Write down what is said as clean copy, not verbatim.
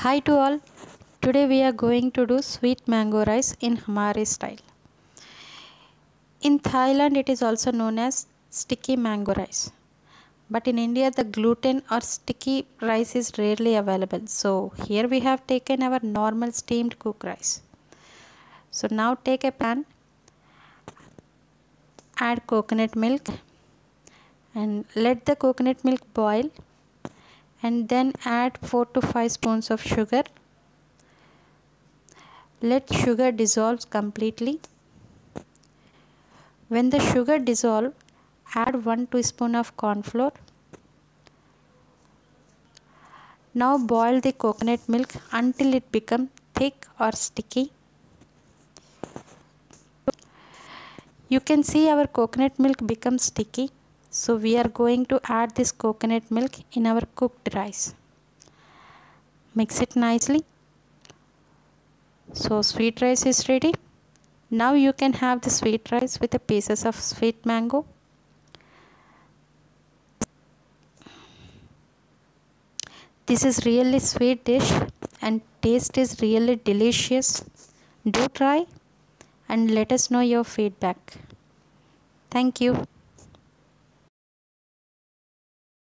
Hi to all. Today we are going to do sweet mango rice in Hamare style. In Thailand it is also known as sticky mango rice. But in India the gluten or sticky rice is rarely available. So here we have taken our normal steamed cooked rice. So now take a pan, add coconut milk and let the coconut milk boil, and then add 4 to 5 spoons of sugar. Let sugar dissolve completely. When the sugar dissolves, add 1 teaspoon of corn flour. Now boil the coconut milk until it becomes thick or sticky. You can see our coconut milk becomes sticky. So we are going to add this coconut milk in our cooked rice. Mix it nicely. So sweet rice is ready. Now you can have the sweet rice with the pieces of sweet mango. This is really sweet dish and taste is really delicious. Do try and let us know your feedback. Thank you.